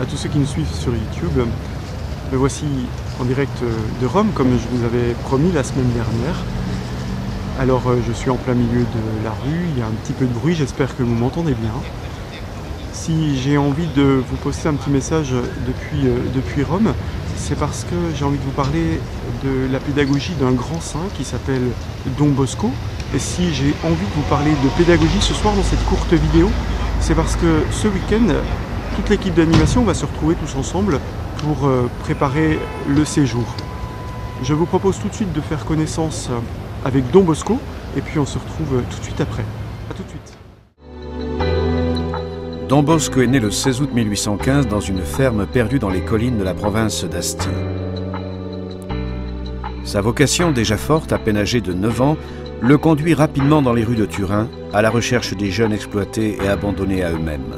à tous ceux qui nous suivent sur YouTube. Me voici en direct de Rome, comme je vous avais promis la semaine dernière. Alors je suis en plein milieu de la rue, il y a un petit peu de bruit, j'espère que vous m'entendez bien. Si j'ai envie de vous poster un petit message depuis Rome, c'est parce que j'ai envie de vous parler de la pédagogie d'un grand saint qui s'appelle Don Bosco. Et si j'ai envie de vous parler de pédagogie ce soir dans cette courte vidéo, c'est parce que ce week-end, toute l'équipe d'animation va se retrouver tous ensemble pour préparer le séjour. Je vous propose tout de suite de faire connaissance avec Don Bosco et puis on se retrouve tout de suite après. A tout de suite. Don Bosco est né le 16 août 1815 dans une ferme perdue dans les collines de la province d'Asti. Sa vocation, déjà forte, à peine âgé de 9 ans, le conduit rapidement dans les rues de Turin, à la recherche des jeunes exploités et abandonnés à eux-mêmes.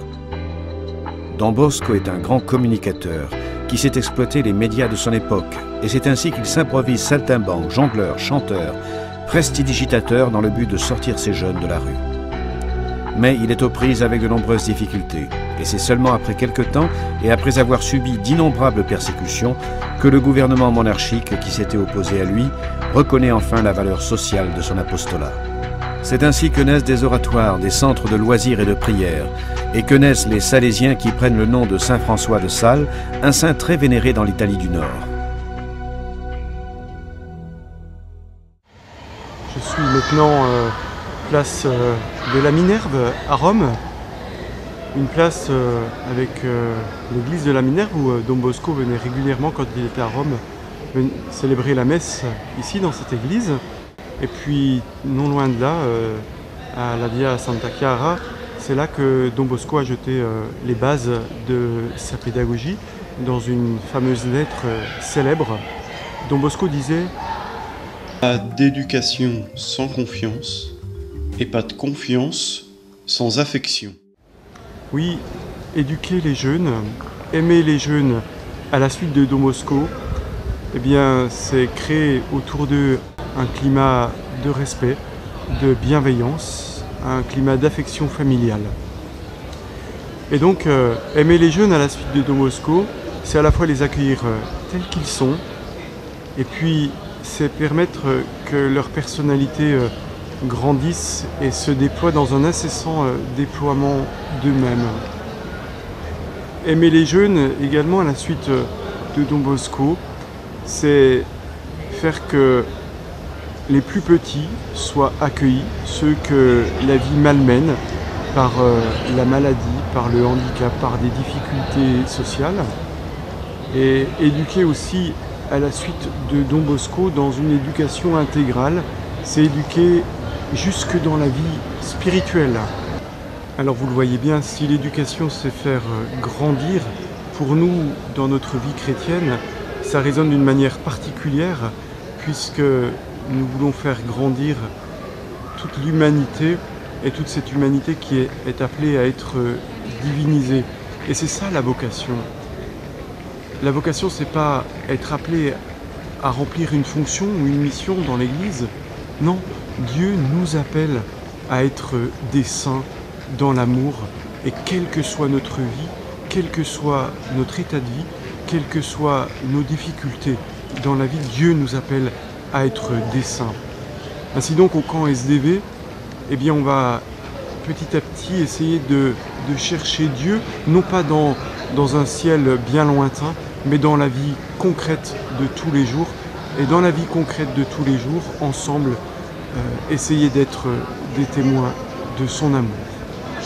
Don Bosco est un grand communicateur qui sait exploiter les médias de son époque, et c'est ainsi qu'il s'improvise saltimbanque, jongleur, chanteur, prestidigitateur dans le but de sortir ces jeunes de la rue. Mais il est aux prises avec de nombreuses difficultés, et c'est seulement après quelque temps, et après avoir subi d'innombrables persécutions, que le gouvernement monarchique qui s'était opposé à lui reconnaît enfin la valeur sociale de son apostolat. C'est ainsi que naissent des oratoires, des centres de loisirs et de prières, et que naissent les Salésiens qui prennent le nom de Saint François de Sales, un saint très vénéré dans l'Italie du Nord. Je suis maintenant place de la Minerve à Rome, une place avec l'église de la Minerve où Don Bosco venait régulièrement quand il était à Rome célébrer la messe ici dans cette église. Et puis non loin de là, à la Via Santa Chiara, c'est là que Don Bosco a jeté les bases de sa pédagogie dans une fameuse lettre célèbre. Don Bosco disait « Pas d'éducation sans confiance et pas de confiance sans affection ». Oui, éduquer les jeunes, aimer les jeunes à la suite de Don Bosco, eh bien, c'est créer autour d'eux un climat de respect, de bienveillance, un climat d'affection familiale. Et donc, aimer les jeunes à la suite de Don Bosco, c'est à la fois les accueillir tels qu'ils sont, et puis c'est permettre que leur personnalité grandisse et se déploie dans un incessant déploiement d'eux-mêmes. Aimer les jeunes également à la suite de Don Bosco, c'est faire que les plus petits soient accueillis, ceux que la vie malmène par la maladie, par le handicap, par des difficultés sociales, et éduquer aussi à la suite de Don Bosco dans une éducation intégrale, c'est éduquer jusque dans la vie spirituelle. Alors vous le voyez bien, si l'éducation c'est faire grandir, pour nous, dans notre vie chrétienne, ça résonne d'une manière particulière, puisque nous voulons faire grandir toute l'humanité, et toute cette humanité qui est appelée à être divinisée. Et c'est ça la vocation. La vocation, c'est pas être appelé à remplir une fonction ou une mission dans l'Église. Non, Dieu nous appelle à être des saints dans l'amour, et quelle que soit notre vie, quel que soit notre état de vie, quelles que soient nos difficultés dans la vie, Dieu nous appelle à être des saints. Ainsi donc au camp SDV, eh bien on va petit à petit essayer de chercher Dieu, non pas dans un ciel bien lointain, mais dans la vie concrète de tous les jours. Et dans la vie concrète de tous les jours, ensemble, essayer d'être des témoins de son amour.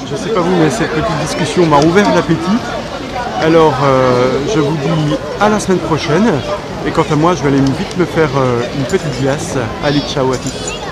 Je ne sais pas vous, mais cette petite discussion m'a ouvert l'appétit. Alors, je vous dis à la semaine prochaine. Et quant à moi, je vais aller vite me faire une petite glace. Allez, ciao à tous.